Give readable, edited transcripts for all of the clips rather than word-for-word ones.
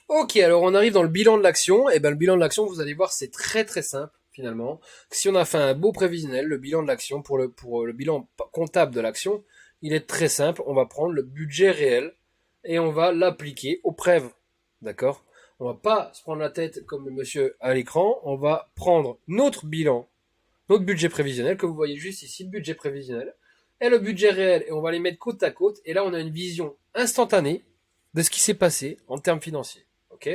Ok, alors on arrive dans le bilan de l'action. Et ben le bilan de l'action, vous allez voir, c'est très très simple finalement. Si on a fait un beau prévisionnel, le bilan de l'action pour le bilan comptable de l'action, il est très simple. On va prendre le budget réel et on va l'appliquer au prév. D'accord? On va pas se prendre la tête comme le monsieur à l'écran. On va prendre notre bilan, notre budget prévisionnel que vous voyez juste ici, le budget prévisionnel et le budget réel, et on va les mettre côte à côte. Et là, on a une vision instantanée de ce qui s'est passé en termes financiers. Ok?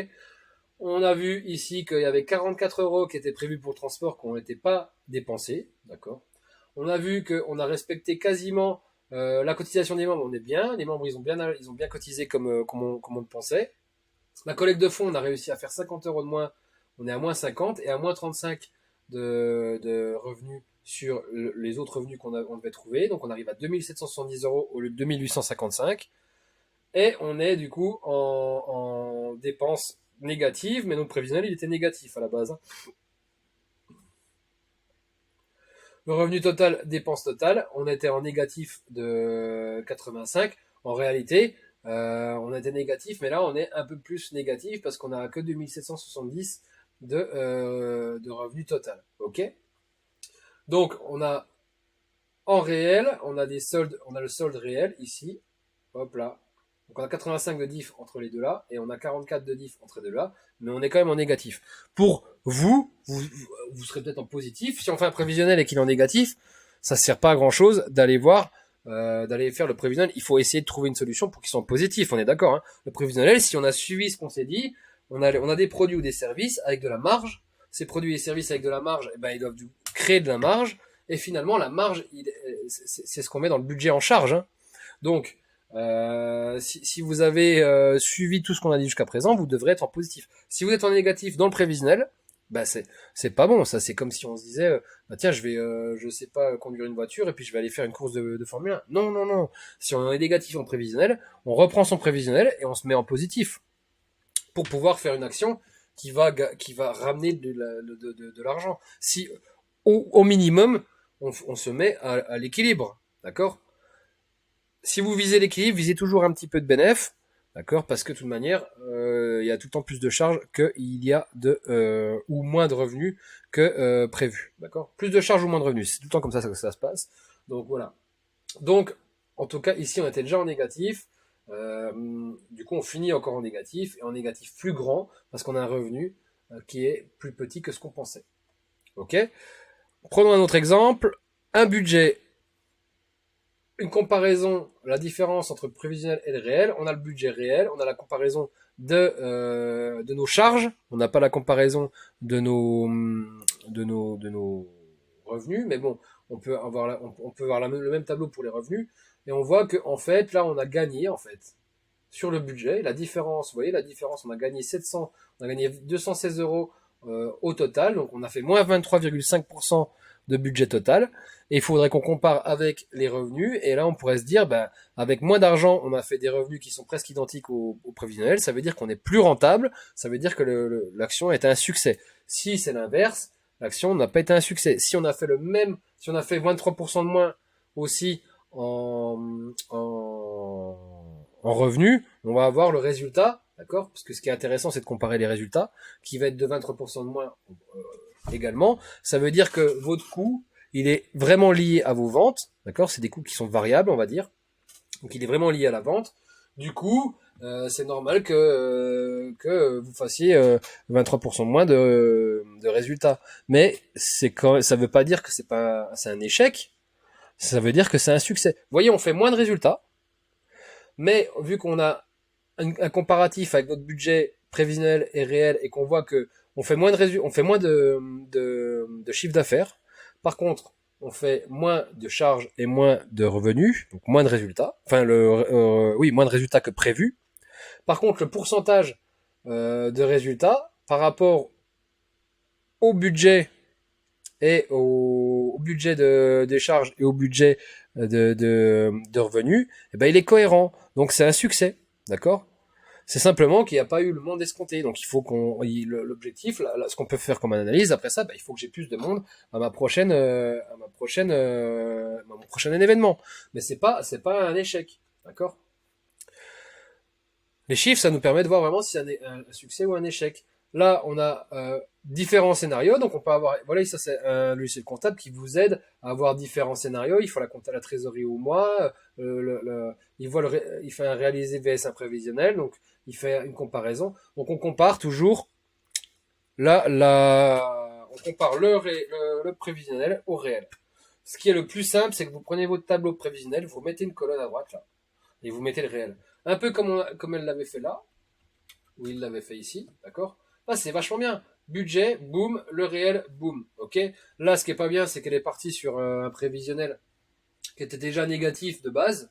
On a vu ici qu'il y avait 44 euros qui étaient prévus pour le transport qui n'étaient pas dépensés, d'accord. On a vu qu'on a respecté quasiment la cotisation des membres, on est bien. Les membres, ils ont bien cotisé comme on le pensait. La collecte de fonds, on a réussi à faire 50 euros de moins, on est à moins 50 et à moins 35 de revenus sur les autres revenus on devait trouver. Donc on arrive à 2770 euros au lieu de 2855. Et on est du coup en dépenses négatives, mais notre prévisionnel il était négatif à la base. Le revenu total, dépenses totales, on était en négatif de 85. En réalité, on était négatif, mais là on est un peu plus négatif parce qu'on a que 2770 de revenu total. Ok. Donc on a en réel, on a des soldes, on a le solde réel ici. Hop là. Donc on a 85 de diff entre les deux là, et on a 44 de diff entre les deux là, mais on est quand même en négatif. Pour vous serez peut-être en positif. Si on fait un prévisionnel et qu'il est en négatif, ça sert pas à grand chose d'aller voir, d'aller faire le prévisionnel. Il faut essayer de trouver une solution pour qu'il soit en positif, on est d'accord. Hein. Le prévisionnel, si on a suivi ce qu'on s'est dit, on a des produits ou des services avec de la marge. Ces produits et services avec de la marge, eh ben, ils doivent créer de la marge, et finalement la marge, c'est ce qu'on met dans le budget en charge. Hein. Donc, si vous avez suivi tout ce qu'on a dit jusqu'à présent, vous devrez être en positif. Si vous êtes en négatif dans le prévisionnel, bah c'est pas bon. Ça, c'est comme si on se disait, bah tiens, je sais pas conduire une voiture et puis je vais aller faire une course de Formule 1. Non, non, non. Si on est négatif en prévisionnel, on reprend son prévisionnel et on se met en positif pour pouvoir faire une action qui va ramener de l'argent. Si au minimum, on se met à l'équilibre, d'accord? Si vous visez l'équilibre, visez toujours un petit peu de bénéf, d'accord? Parce que de toute manière, il y a tout le temps plus de charges qu'il y a ou moins de revenus que prévu, d'accord? Plus de charges ou moins de revenus, c'est tout le temps comme ça que ça se passe. Donc voilà. Donc, en tout cas, ici, on était déjà en négatif. Du coup, on finit encore en négatif, et en négatif plus grand, parce qu'on a un revenu qui est plus petit que ce qu'on pensait. Ok? Prenons un autre exemple. Un budget, une comparaison, la différence entre le prévisionnel et le réel. On a le budget réel, on a la comparaison de nos charges, on n'a pas la comparaison de nos revenus, mais bon, on peut avoir le même tableau pour les revenus, et on voit que en fait, là, on a gagné en fait sur le budget. La différence, vous voyez, la différence, on a gagné 700, on a gagné 216 euros au total, donc on a fait moins 23,5% de budget total. Et il faudrait qu'on compare avec les revenus. Et là, on pourrait se dire, ben, avec moins d'argent, on a fait des revenus qui sont presque identiques au prévisionnel. Ça veut dire qu'on est plus rentable. Ça veut dire que l'action a été un succès. Si c'est l'inverse, l'action n'a pas été un succès. Si on a fait le même, si on a fait 23% de moins aussi en revenus, on va avoir le résultat, d'accord? Parce que ce qui est intéressant, c'est de comparer les résultats, qui va être de 23% de moins également. Ça veut dire que votre coût, il est vraiment lié à vos ventes, d'accord? C'est des coûts qui sont variables, on va dire. Donc il est vraiment lié à la vente. Du coup, c'est normal que vous fassiez 23% de moins de résultats. Mais ça veut pas dire que c'est un échec. Ça veut dire que c'est un succès. Vous voyez, on fait moins de résultats, mais vu qu'on a un comparatif avec notre budget prévisionnel et réel, et qu'on voit que on fait moins de chiffre d'affaires. Par contre, on fait moins de charges et moins de revenus, donc moins de résultats. Enfin, oui, moins de résultats que prévu. Par contre, le pourcentage de résultats par rapport au budget et au budget des charges et au budget de revenus, eh ben, il est cohérent. Donc c'est un succès, d'accord? C'est simplement qu'il n'y a pas eu le monde escompté. Donc il faut l'objectif, ce qu'on peut faire comme analyse après ça, il faut que j'ai plus de monde à mon prochain événement. Mais c'est pas un échec, d'accord? Les chiffres, ça nous permet de voir vraiment si c'est un succès ou un échec. Là, on a différents scénarios, donc on peut avoir, voilà, ça c'est un logiciel comptable qui vous aide à avoir différents scénarios. Il faut la compte à la trésorerie au mois, il fait un réalisé vs un prévisionnel, donc il fait une comparaison. Donc on compare toujours on compare le prévisionnel au réel. Ce qui est le plus simple, c'est que vous prenez votre tableau prévisionnel, vous mettez une colonne à droite là, et vous mettez le réel. Un peu comme elle l'avait fait là, où il l'avait fait ici, d'accord. Là, c'est vachement bien. Budget, boum, le réel, boum, ok. Là, ce qui est pas bien, c'est qu'elle est partie sur un prévisionnel qui était déjà négatif de base.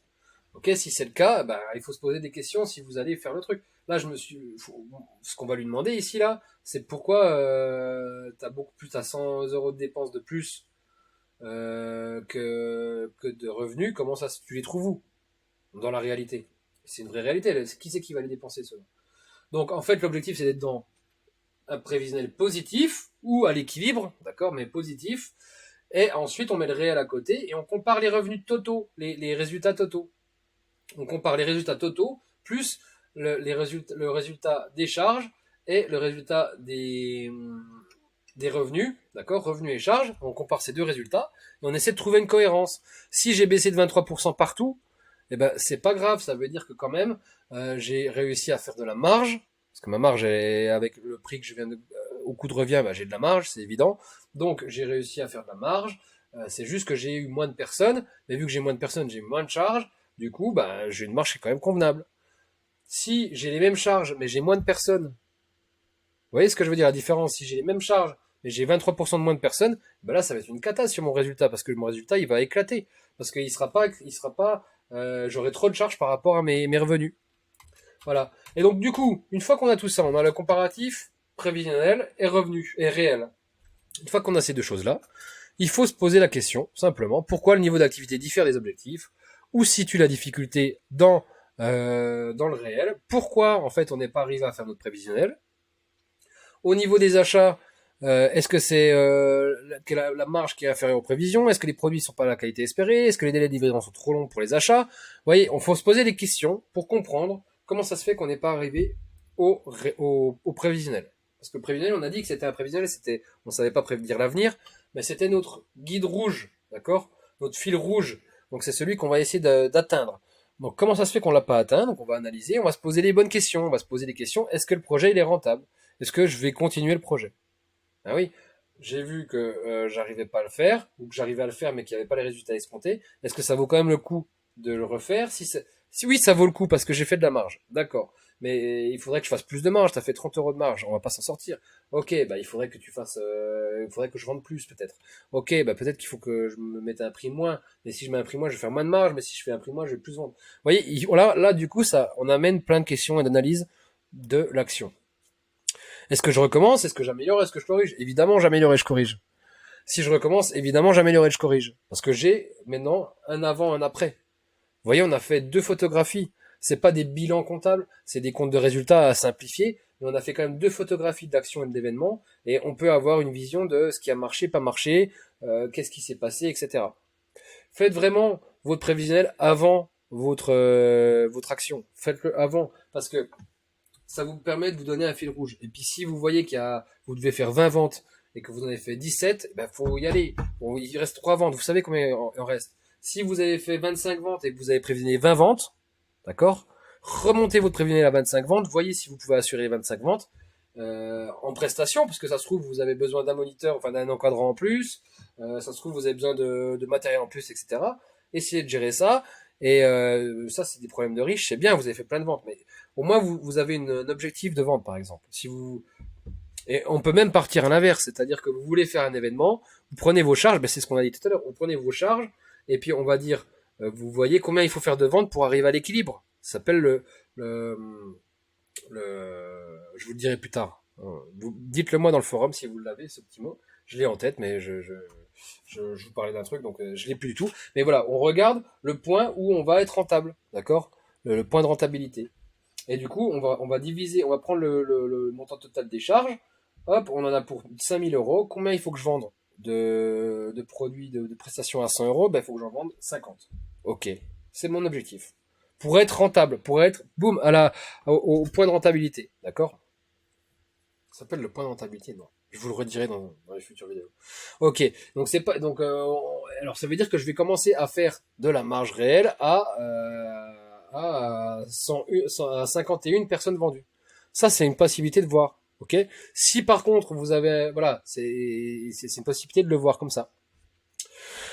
Ok, si c'est le cas, bah, il faut se poser des questions si vous allez faire le truc. Là, ce qu'on va lui demander ici, là, c'est pourquoi t'as beaucoup plus, t'as 100 euros de dépenses de plus que de revenus. Comment ça, tu les trouves où dans la réalité? C'est une vraie réalité. Qui c'est qui va les dépenser, cela? Donc, en fait, l'objectif, c'est d'être dans un prévisionnel positif ou à l'équilibre, d'accord, mais positif. Et ensuite, on met le réel à côté et on compare les revenus totaux, les résultats totaux. On compare les résultats totaux plus le résultat des charges et le résultat des revenus, d'accord, revenus et charges. On compare ces deux résultats et on essaie de trouver une cohérence. Si j'ai baissé de 23% partout, eh ben c'est pas grave, ça veut dire que quand même j'ai réussi à faire de la marge, parce que ma marge est avec le prix que je viens de au coût de revient, bah, j'ai de la marge, c'est évident. Donc j'ai réussi à faire de la marge. C'est juste que j'ai eu moins de personnes, mais vu que j'ai moins de personnes, j'ai moins de charges. Du coup, bah, j'ai une marge qui est quand même convenable. Si j'ai les mêmes charges, mais j'ai moins de personnes, vous voyez ce que je veux dire, la différence? Si j'ai les mêmes charges, mais j'ai 23% de moins de personnes, bah là, ça va être une cata sur mon résultat, parce que mon résultat, il va éclater. Parce j'aurai trop de charges par rapport à mes revenus. Voilà. Et donc, du coup, une fois qu'on a tout ça, on a le comparatif prévisionnel et revenu, et réel. Une fois qu'on a ces deux choses-là, il faut se poser la question, simplement, pourquoi le niveau d'activité diffère des objectifs, où se situe la difficulté dans le réel, pourquoi, en fait, on n'est pas arrivé à faire notre prévisionnel. Au niveau des achats, est-ce que c'est la marge qui est inférieure aux prévisions? Est-ce que les produits ne sont pas à la qualité espérée? Est-ce que les délais de livraison sont trop longs pour les achats? Vous voyez, on faut se poser des questions pour comprendre comment ça se fait qu'on n'est pas arrivé au prévisionnel. Parce que le prévisionnel, on a dit que c'était un prévisionnel, on ne savait pas prédire l'avenir, mais c'était notre guide rouge, d'accord? Notre fil rouge. Donc c'est celui qu'on va essayer d'atteindre. Donc comment ça se fait qu'on l'a pas atteint? Donc on va analyser, on va se poser les bonnes questions, on va se poser des questions. Est-ce que le projet il est rentable? Est-ce que je vais continuer le projet? Ah oui, j'ai vu que j'arrivais pas à le faire, ou que j'arrivais à le faire mais qu'il n'y avait pas les résultats escomptés. Est-ce que ça vaut quand même le coup de le refaire? Si oui, ça vaut le coup parce que j'ai fait de la marge. D'accord. Mais il faudrait que je fasse plus de marge. T'as fait 30 euros de marge. On va pas s'en sortir. Ok, bah il faudrait que il faudrait que je vende plus peut-être. Ok, bah peut-être qu'il faut que je me mette un prix moins. Mais si je mets un prix moins, je vais faire moins de marge. Mais si je fais un prix moins, je vais plus vendre. Vous voyez, là, du coup, on amène plein de questions et d'analyses de l'action. Est-ce que je recommence? Est-ce que j'améliore? Est-ce que je corrige? Évidemment, j'améliore et je corrige. Si je recommence, évidemment, j'améliore et je corrige. Parce que j'ai maintenant un avant, un après. Vous voyez, on a fait deux photographies. C'est pas des bilans comptables, c'est des comptes de résultats à simplifier, mais on a fait quand même deux photographies d'actions et d'événements, et on peut avoir une vision de ce qui a marché, pas marché, qu'est-ce qui s'est passé, etc. Faites vraiment votre prévisionnel avant votre action. Faites-le avant, parce que ça vous permet de vous donner un fil rouge. Et puis si vous voyez vous devez faire 20 ventes et que vous en avez fait 17, ben faut y aller. Bon, il reste 3 ventes. Vous savez combien il en reste. Si vous avez fait 25 ventes et que vous avez prévisionné 20 ventes, d'accord, remontez votre prévisionnel à 25 ventes, voyez si vous pouvez assurer les 25 ventes en prestation, parce que ça se trouve vous avez besoin d'un moniteur, enfin d'un encadrant en plus, ça se trouve vous avez besoin de matériel en plus, etc. Essayez de gérer ça. Et ça, c'est des problèmes de riches, c'est bien, vous avez fait plein de ventes, mais au moins vous avez un objectif de vente, par exemple. Et on peut même partir à l'inverse, c'est-à-dire que vous voulez faire un événement, vous prenez vos charges, ben c'est ce qu'on a dit tout à l'heure, vous prenez vos charges, et puis on va dire, vous voyez combien il faut faire de ventes pour arriver à l'équilibre. Ça s'appelle le, je vous le dirai plus tard. Dites-le moi dans le forum si vous l'avez, ce petit mot. Je l'ai en tête, mais je vous parlais d'un truc, donc je l'ai plus du tout. Mais voilà, on regarde le point où on va être rentable, d'accord, le point de rentabilité. Et du coup, on va diviser, on va prendre le montant total des charges. Hop, on en a pour 5000 euros. Combien il faut que je vende de produits, de prestations à 100 euros? Ben, il faut que j'en vende 50. Ok, c'est mon objectif. pour être rentable, pour être, boum, au point de rentabilité. D'accord? Ça s'appelle le point de rentabilité, non? Je vous le redirai dans les futures vidéos. Ok, donc c'est pas, donc, alors ça veut dire que je vais commencer à faire de la marge réelle à 51 personnes vendues. Ça, c'est une possibilité de voir. Ok? Si par contre vous avez, voilà, c'est une possibilité de le voir comme ça.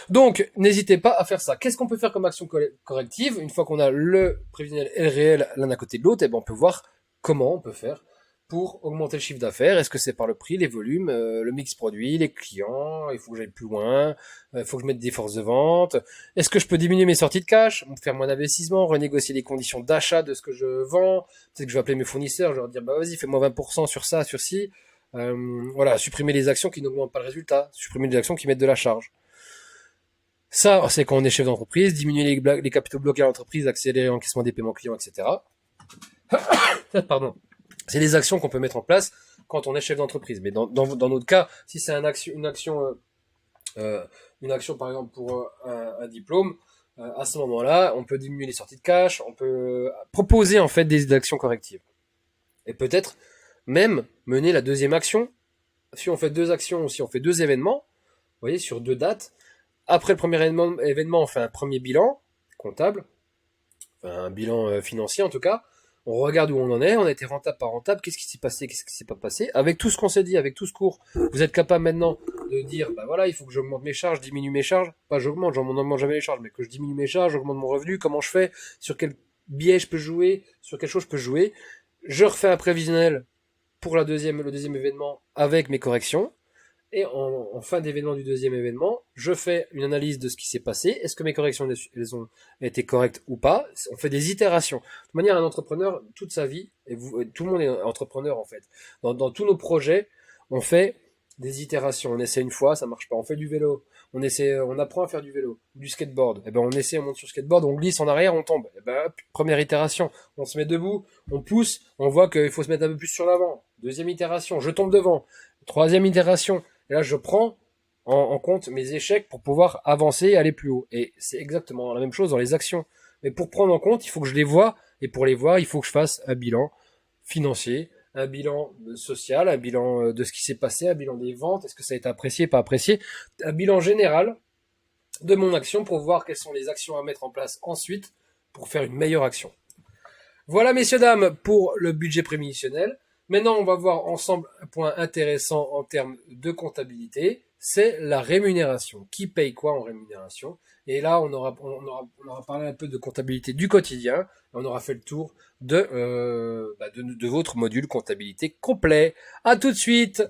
Donc, n'hésitez pas à faire ça. Qu'est-ce qu'on peut faire comme action corrective? Une fois qu'on a le prévisionnel et le réel l'un à côté de l'autre, eh ben, on peut voir comment on peut faire pour augmenter le chiffre d'affaires. Est-ce que c'est par le prix, les volumes, le mix produit, les clients? Il faut que j'aille plus loin. Il faut que je mette des forces de vente. Est-ce que je peux diminuer mes sorties de cash, faire moins d'investissement, renégocier les conditions d'achat de ce que je vends? Peut-être que je vais appeler mes fournisseurs, je vais leur dire, bah vas-y, fais-moi 20% sur ça, sur ci. Voilà, supprimer les actions qui n'augmentent pas le résultat, supprimer les actions qui mettent de la charge. Ça, c'est quand on est chef d'entreprise, diminuer les capitaux bloqués à l'entreprise, accélérer l'encaissement des paiements clients, etc. Pardon. C'est les actions qu'on peut mettre en place quand on est chef d'entreprise. Mais dans notre cas, si c'est une action par exemple pour un diplôme, à ce moment-là, on peut diminuer les sorties de cash, on peut proposer en fait des actions correctives. Et peut-être même mener la deuxième action. Si on fait 2 actions ou si on fait 2 événements, vous voyez, sur 2 dates, après le premier événement, on fait un premier bilan comptable, enfin un bilan financier en tout cas. On regarde où on en est, on a été rentable par rentable, qu'est-ce qui s'est passé, qu'est-ce qui s'est pas passé. Avec tout ce qu'on s'est dit, avec tout ce cours, vous êtes capable maintenant de dire, bah voilà, il faut que j'augmente mes charges, diminue mes charges. Pas j'augmente jamais les charges, mais que je diminue mes charges, j'augmente mon revenu, comment je fais, sur quel biais je peux jouer, sur quelle chose je peux jouer. Je refais un prévisionnel pour le deuxième événement avec mes corrections. Et en fin d'événement du deuxième événement, je fais une analyse de ce qui s'est passé. Est-ce que mes corrections elles ont été correctes ou pas? On fait des itérations. De toute manière, un entrepreneur, toute sa vie, et tout le monde est entrepreneur en fait. Dans tous nos projets, on fait des itérations. On essaie une fois, ça marche pas. On fait du vélo. On apprend à faire du vélo, du skateboard. Et ben on essaie, on monte sur skateboard, on glisse en arrière, on tombe. Et ben hop, première itération, on se met debout, on pousse, on voit qu'il faut se mettre un peu plus sur l'avant. Deuxième itération, je tombe devant. Troisième itération. Et là, je prends en compte mes échecs pour pouvoir avancer et aller plus haut. Et c'est exactement la même chose dans les actions. Mais pour prendre en compte, il faut que je les vois. Et pour les voir, il faut que je fasse un bilan financier, un bilan social, un bilan de ce qui s'est passé, un bilan des ventes, est-ce que ça a été apprécié, pas apprécié, un bilan général de mon action pour voir quelles sont les actions à mettre en place ensuite pour faire une meilleure action. Voilà, messieurs, dames, pour le budget prévisionnel. Maintenant, on va voir ensemble un point intéressant en termes de comptabilité, c'est la rémunération. Qui paye quoi en rémunération? Et là, on aura parlé un peu de comptabilité du quotidien. On aura fait le tour de votre module comptabilité complet. À tout de suite!